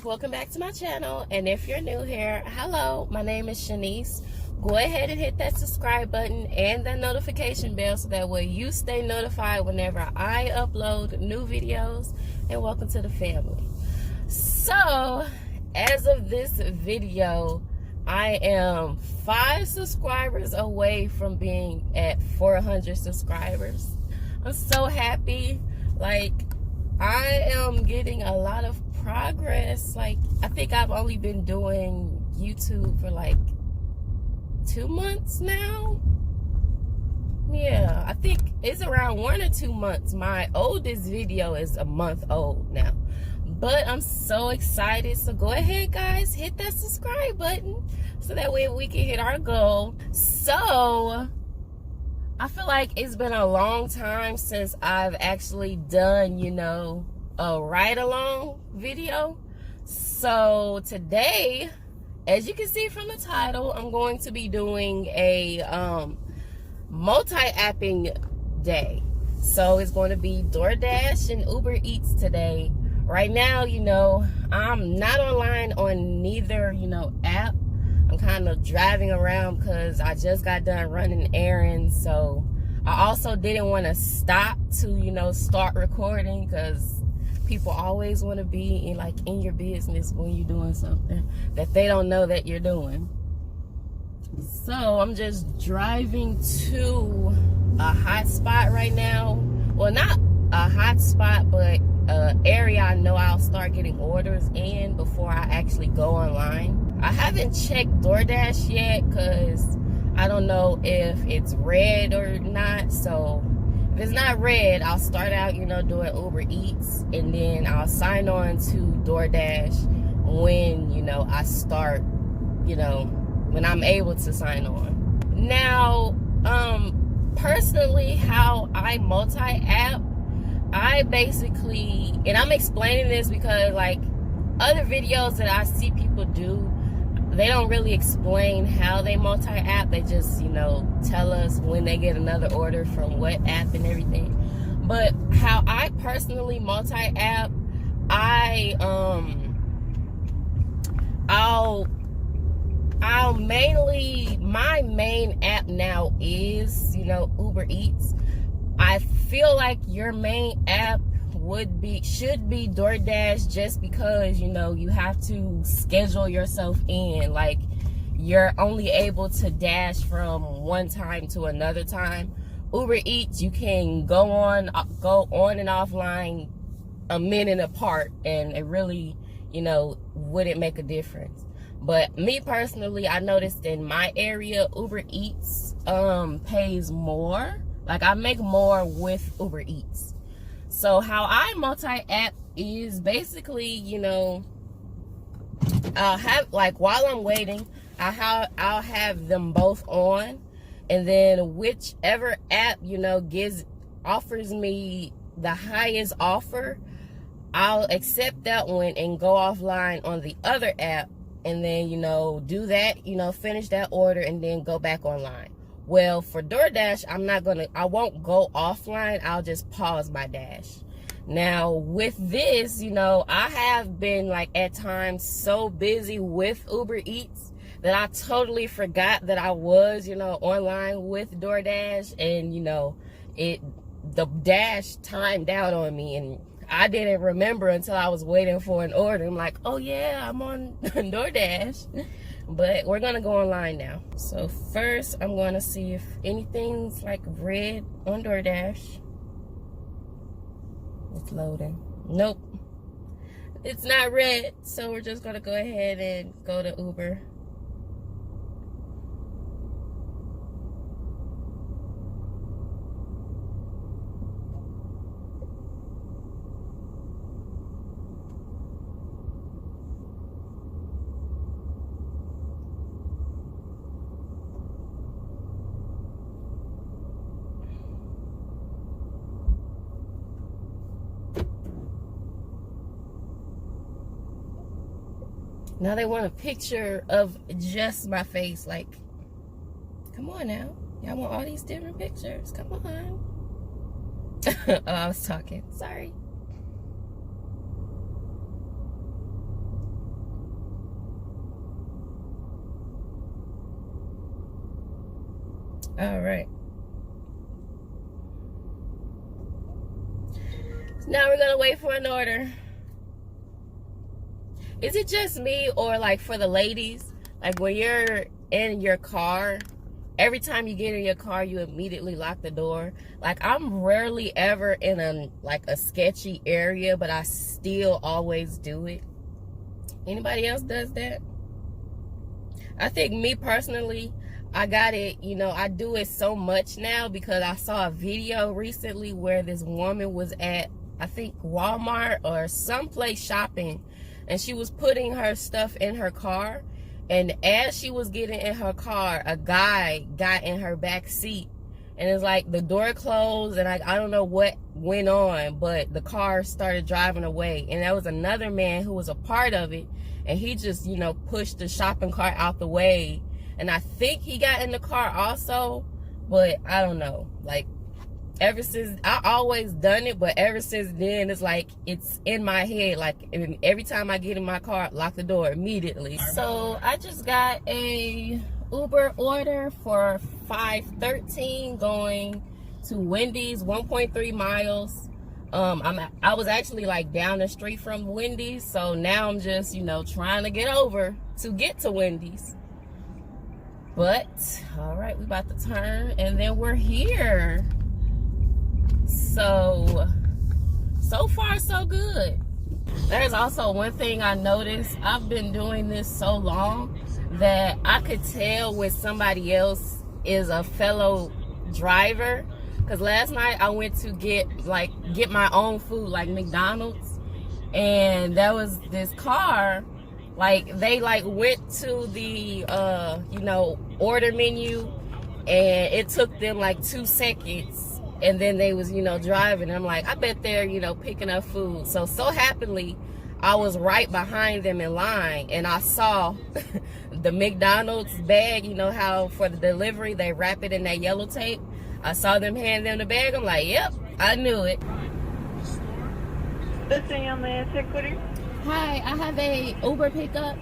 welcome back to my channel. And if you're new here, hello, my name is Shanice. Go ahead and hit that subscribe button and that notification bell so that way you stay notified whenever I upload new videos. And welcome to the family. So as of this video, I am 5 subscribers away from being at 400 subscribers. I'm so happy. Like, I am getting a lot of progress. Like, I think I've only been doing YouTube for like 2 months now. Yeah, I think it's around 1 or 2 months. My oldest video is a month old now. But I'm so excited. So go ahead, guys, hit that subscribe button so that way we can hit our goal. So I feel like it's been a long time since I've actually done, a ride-along video. So today, as you can see from the title, I'm going to be doing a multi-apping day. So it's going to be Doordash and UberEats today. Right now, I'm not online on neither, app. I'm kind of driving around because I just got done running errands. So I also didn't want to stop to, start recording because people always want to be in your business when you're doing something that they don't know that you're doing. So I'm just driving to a hot spot right now. Well, not a hot spot, but an area I know I'll start getting orders in before I actually go online. I haven't checked Doordash yet because I don't know if it's red or not. So if it's not red, I'll start out, doing UberEats, and then I'll sign on to Doordash when, I start, when I'm able to sign on. Now, personally, how I multi-app, I basically, and I'm explaining this because like other videos that I see people do, they don't really explain how they multi-app. They just, tell us when they get another order from what app and everything. But how I personally multi-app, I'll mainly, my main app now is, UberEats. I feel like your main app should be DoorDash, just because you have to schedule yourself in. Like, you're only able to dash from one time to another time. UberEats, you can go on and offline a minute apart, and it really wouldn't make a difference. But me personally, I noticed in my area, UberEats pays more. Like, I make more with UberEats. So how I multi-app is basically, I'll have, like, while I'm waiting, I'll have them both on, and then whichever app, offers me the highest offer, I'll accept that one and go offline on the other app, and then, do that, finish that order and then go back online. Well, for DoorDash, I won't go offline. I'll just pause my dash. Now, with this, I have been, like, at times so busy with UberEats that I totally forgot that I was, online with DoorDash, and, the dash timed out on me, and I didn't remember until I was waiting for an order. I'm like, oh yeah, I'm on DoorDash. But we're gonna go online now. So first, I'm gonna see if anything's like red on DoorDash. It's loading. Nope, it's not red. So we're just gonna go ahead and go to Uber. Now they want a picture of just my face. Like, come on now. Y'all want all these different pictures. Come on. Oh, I was talking. Sorry. All right. Now we're gonna wait for an order. Is it just me, or like for the ladies, like when you're in your car, every time you get in your car, you immediately lock the door? Like, I'm rarely ever in a sketchy area, but I still always do it. Anybody else does that? I think me personally, I got it, you know, I do it so much now because I saw a video recently where this woman was at, I think, Walmart or someplace shopping, and she was putting her stuff in her car, and as she was getting in her car, a guy got in her back seat, and it's like the door closed, and I don't know what went on, but the car started driving away, and there was another man who was a part of it, and he just, you know, pushed the shopping cart out the way, and I think he got in the car also, but I don't know. Like, ever since, I always done it, but ever since then, it's like, it's in my head. Like, every time I get in my car, lock the door immediately. So I just got a Uber order for 5:13 going to Wendy's, 1.3 miles. I was actually like down the street from Wendy's, so now I'm just, you know, trying to get over to get to Wendy's. But all right, we about to turn, and then we're here. So far so good. There's also one thing I noticed. I've been doing this so long that I could tell when somebody else is a fellow driver. Because last night I went to get my own food, like McDonald's, and there was this car, like they like went to the you know, order menu, and it took them like 2 seconds. And then they was, you know, driving. I'm like, I bet they're, you know, picking up food. So happily, I was right behind them in line, and I saw the McDonald's bag. You know how for the delivery they wrap it in that yellow tape? I saw them hand them the bag. I'm like, yep, I knew it. Listening on the antiquity. Hi, I have a Uber pickup.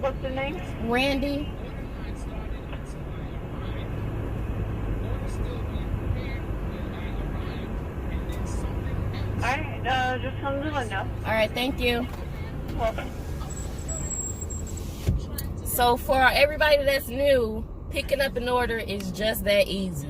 What's the name? Randy. Alright, just come to the window. Alright, thank you. Welcome. So for everybody that's new, picking up an order is just that easy.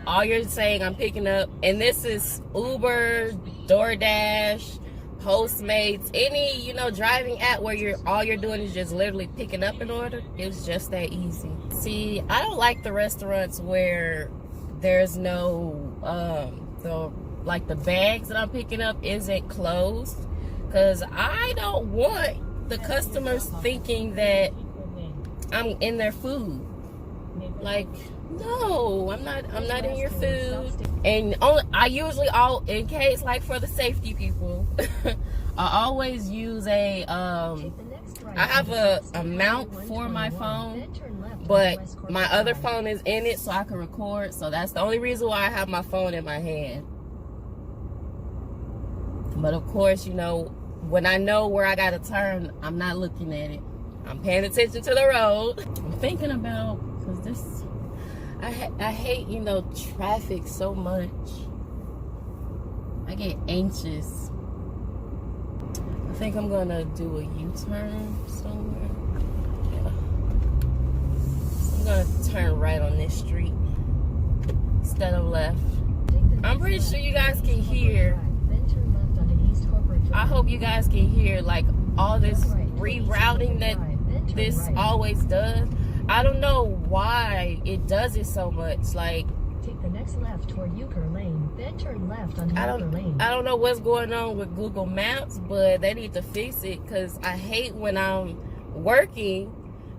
All you're saying, I'm picking up, and this is Uber, Doordash, Postmates, any, you know, driving app where all you're doing is just literally picking up an order. It's just that easy. See, I don't like the restaurants where there's no the bags that I'm picking up isn't closed, because I don't want the customers thinking that I'm in their food. Like, no, I'm not in your food. And I usually, in case, like for the safety people, I always use I have a mount for my phone, but my other phone is in it so I can record. So that's the only reason why I have my phone in my hand. But of course, you know, when I know where I gotta turn, I'm not looking at it. I'm paying attention to the road. I'm thinking about, because this, I hate, you know, traffic so much. I get anxious. I think I'm gonna do a U-turn somewhere. Yeah. I'm gonna turn right on this street instead of left. I'm pretty sure you guys can hear. I hope you guys can hear like all this rerouting that this always does. I don't know why it does it so much. Like, take the next left toward Euchre Lane, then turn left onto Euchre Lane. I don't know what's going on with Google Maps, but they need to fix it, because I hate when I'm working,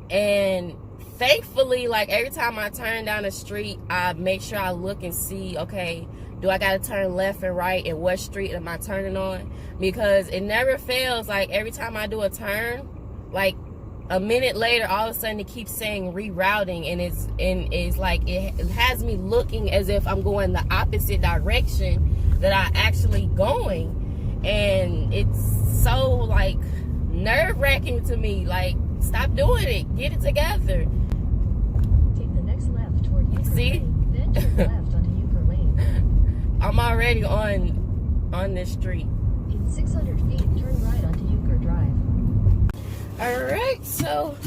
and thankfully, like every time I turn down the street, I make sure I look and see, okay, do I gotta turn left and right, and what street am I turning on? Because it never fails. Like every time I do a turn, like a minute later, all of a sudden it keeps saying rerouting, and it's like it has me looking as if I'm going the opposite direction that I actually going, and it's so like nerve-wracking to me. Like, stop doing it, get it together. Take the next left toward Euchre See? Lane, then turn left onto Euchre Lane. I'm already on this street. In 600 feet, turn right onto Euchre Drive. Alright, so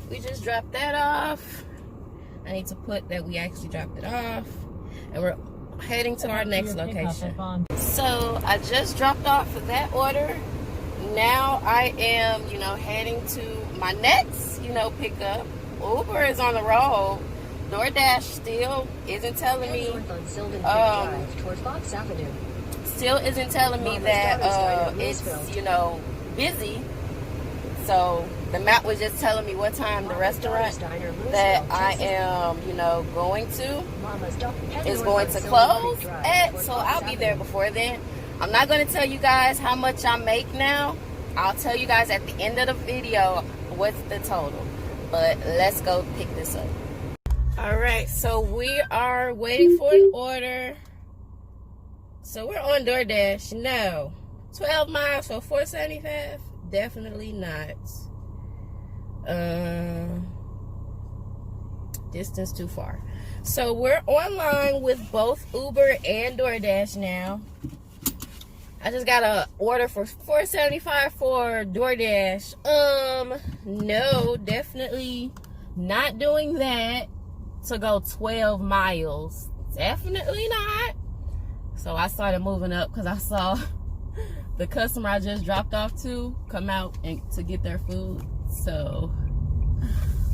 we just dropped that off. I need to put that we actually dropped it off. And we're heading to our next location. So I just dropped off that order. Now I am, heading to my next, pickup. Uber is on the road. Doordash still isn't telling me, North on Sylvan Drive toward Fox Avenue. still isn't telling me that it's, busy. So the map was just telling me what time the restaurant that I am, going to is going to close at. So I'll be there before then. I'm not going to tell you guys how much I make now. I'll tell you guys at the end of the video what's the total. But let's go pick this up. Alright, so we are waiting for an order. So we're on DoorDash. No. 12 miles for $4.75? Definitely not. Distance too far. So we're online with both Uber and DoorDash now. I just got an order for $4.75 for DoorDash. No, definitely not doing that to go 12 miles. Definitely not. So I started moving up because I saw the customer I just dropped off to come out and to get their food. So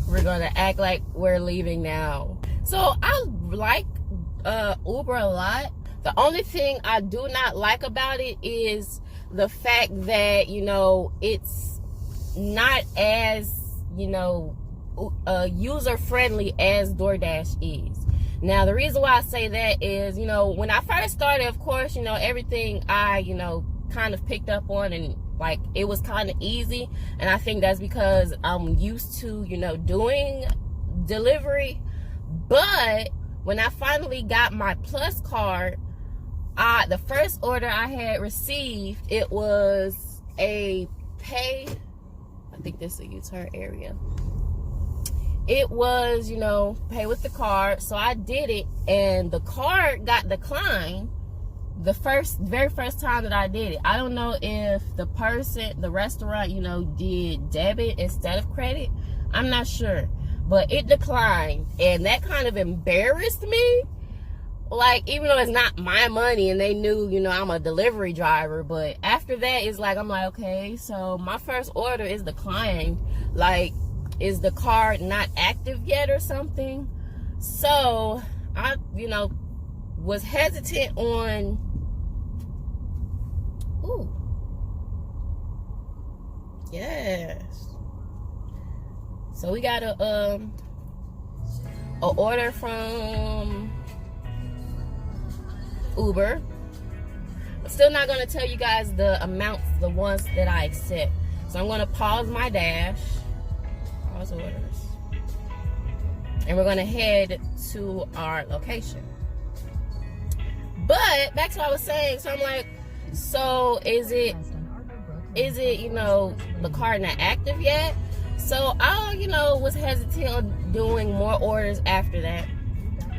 we're gonna act like we're leaving now. So I like Uber a lot. The only thing I do not like about it is the fact that, it's not as, user-friendly as DoorDash is. Now, the reason why I say that is, when I first started, of course, everything I, kind of picked up on and, it was kind of easy. And I think that's because I'm used to, doing delivery. But when I finally got my Plus card, the first order I had received, it was a pay. I think this is a U-turn area. It was, pay with the card. So I did it, and the card got declined the very first time that I did it. I don't know if the restaurant, did debit instead of credit. I'm not sure. But it declined, and that kind of embarrassed me. Even though it's not my money and they knew, I'm a delivery driver, but after that, it's I'm like, okay, so my first order is declined. Is the card not active yet or something? So I, was hesitant on, ooh, yes. So we got a order from Uber. I'm still not going to tell you guys the amounts, the ones that I accept. So I'm going to pause my dash, pause orders, and we're going to head to our location. But back to what I was saying, so I'm like, so is it the card not active yet? So I was hesitant on doing more orders after that.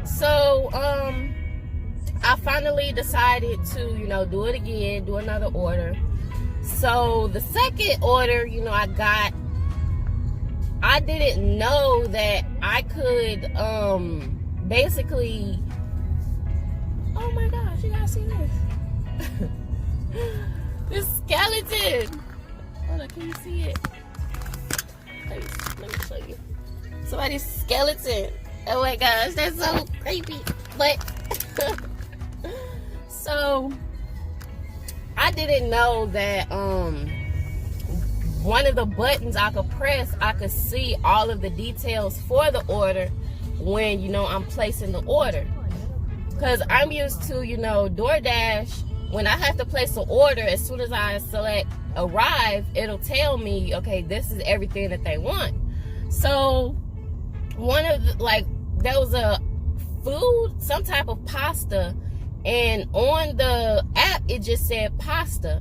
So I finally decided to, do it again, do another order. So the second order, I didn't know that I could, basically, oh my gosh, you guys see this? This skeleton. Hold on, can you see it? Let me show you. Somebody's skeleton. Oh my gosh, that's so creepy. But so I didn't know that one of the buttons I could press, I could see all of the details for the order when I'm placing the order. Because I'm used to DoorDash, when I have to place an order, as soon as I select arrive, it'll tell me, okay, this is everything that they want. So one of the, there was a food, some type of pasta, and on the app it just said pasta.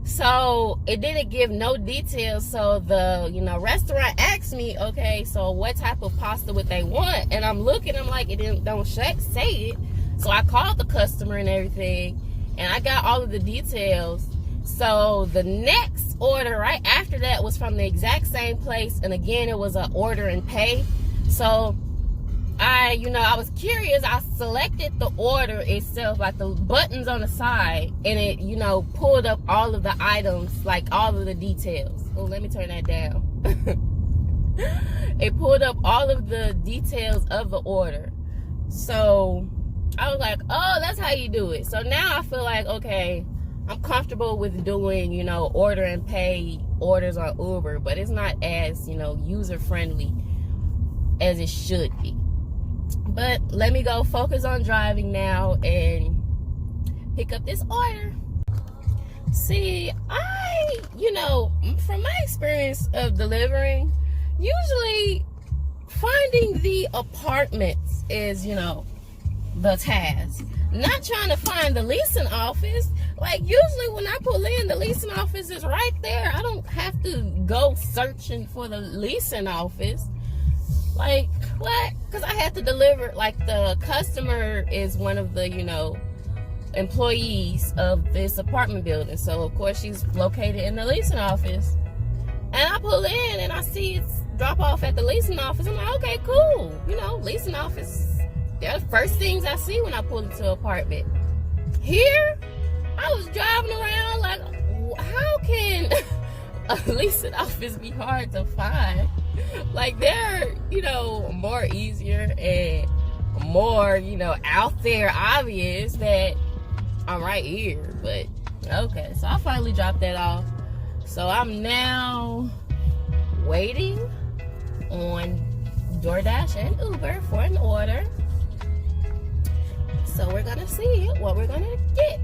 So it didn't give no details. So the restaurant asked me, okay, so what type of pasta would they want? And I'm looking, I'm like, don't say it. So I called the customer and everything, and I got all of the details. So the next order right after that was from the exact same place, and again it was an order and pay. So I was curious. I selected the order itself, like the buttons on the side, and it, pulled up all of the items, like all of the details. Oh, let me turn that down. It pulled up all of the details of the order. So I was like, oh, that's how you do it. So now I feel like, okay, I'm comfortable with doing, order and pay orders on Uber, but it's not as, user friendly as it should be. But let me go focus on driving now and pick up this order. See, from my experience of delivering, usually finding the apartments is, the task. Not trying to find the leasing office. Like, usually when I pull in, the leasing office is right there. I don't have to go searching for the leasing office. Like, what? Because I had to deliver, like, the customer is one of the, employees of this apartment building. So, of course, she's located in the leasing office. And I pull in and I see it's drop off at the leasing office. I'm like, okay, cool. Leasing office. They're the first things I see when I pull into an apartment. Here, I was driving around like, how can a leasing office be hard to find? Like, they're, more easier and more, out there obvious that I'm right here. But, okay, so I finally dropped that off. So I'm now waiting on Doordash and Uber for an order. So we're going to see what we're going to get.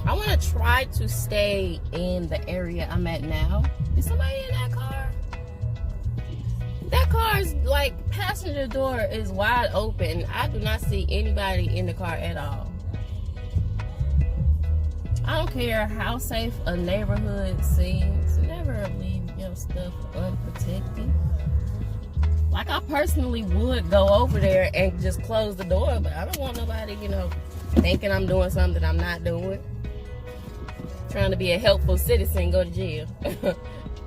I want to try to stay in the area I'm at now. Is somebody in that car? That car's like passenger door is wide open. I do not see anybody in the car at all. I don't care how safe a neighborhood seems. Never leave your stuff unprotected. Like, I personally would go over there and just close the door, but I don't want nobody, thinking I'm doing something I'm not doing. Trying to be a helpful citizen, go to jail.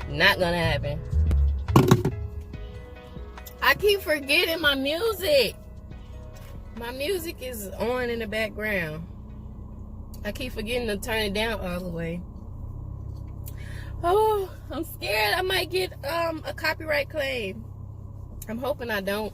Not gonna happen. I keep forgetting my music. My music is on in the background. I keep forgetting to turn it down all the way. Oh, I'm scared I might get a copyright claim. I'm hoping I don't.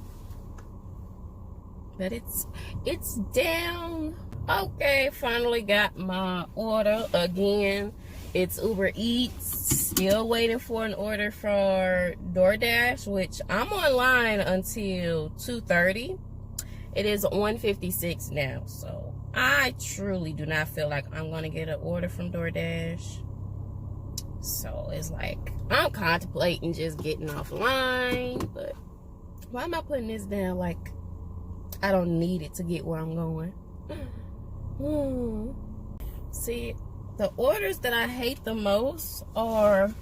But it's down. Okay, finally got my order again. It's UberEats. Still waiting for an order for Doordash, which I'm online until 2:30. It is 1:56 now, so I truly do not feel like I'm gonna get an order from Doordash. So it's like I'm contemplating just getting offline, but why am I putting this down like I don't need it to get where I'm going? See, the orders that I hate the most are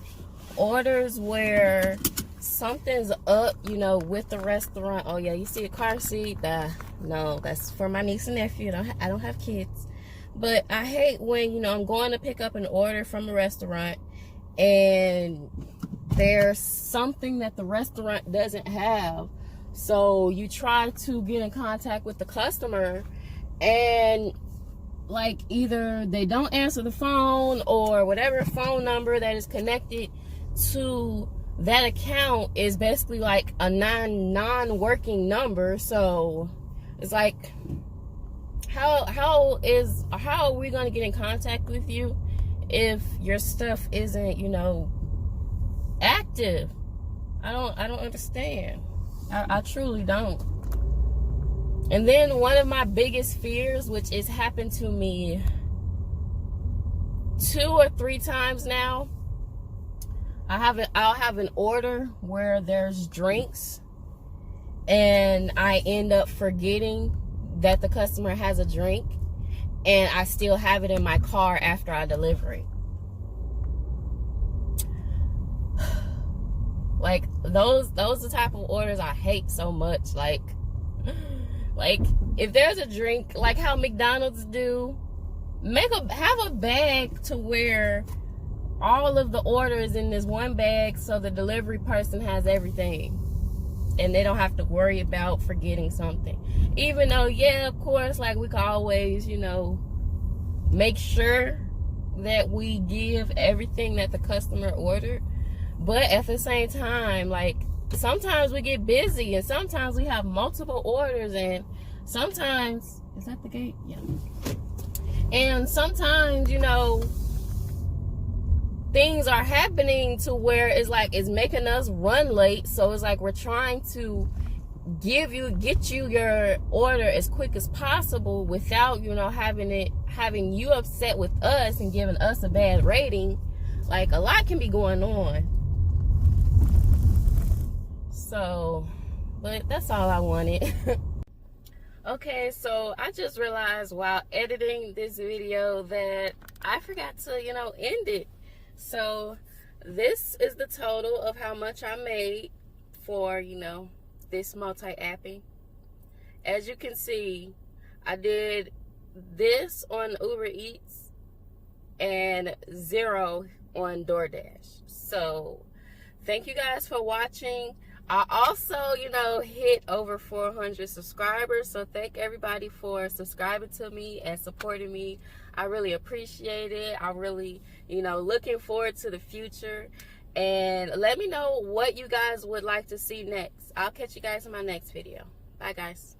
orders where something's up, with the restaurant. Oh yeah, you see a car seat? No, that's for my niece and nephew. I don't have kids. But I hate when, I'm going to pick up an order from a restaurant and there's something that the restaurant doesn't have. So you try to get in contact with the customer and like either they don't answer the phone or whatever phone number that is connected to that account is basically like a non-working number. So it's like, how are we going to get in contact with you if your stuff isn't, active? I don't understand. I truly don't. And then one of my biggest fears, which has happened to me 2 or 3 times now, I'll have an order where there's drinks and I end up forgetting that the customer has a drink and I still have it in my car after I deliver it. Like those are the type of orders I hate so much. Like if there's a drink, like how McDonald's do, have a bag to where all of the orders in this one bag, so the delivery person has everything and they don't have to worry about forgetting something. Even though, yeah, of course, like we can always, you know, make sure that we give everything that the customer ordered. But at the same time, like sometimes we get busy and sometimes we have multiple orders, and sometimes, is that the gate? Yeah. And sometimes, you know, things are happening to where it's like it's making us run late. So it's like we're trying to get you your order as quick as possible without, you know, having you upset with us and giving us a bad rating. Like a lot can be going on. So, but that's all I wanted. Okay, so I just realized while editing this video that I forgot to, you know, end it. So this is the total of how much I made for, you know, this multi-apping. As you can see, I did this on UberEats and 0 on Doordash. So thank you guys for watching. I also, you know, hit over 400 subscribers. So thank everybody for subscribing to me and supporting me. I really appreciate it. I'm really, you know, looking forward to the future. And let me know what you guys would like to see next. I'll catch you guys in my next video. Bye, guys.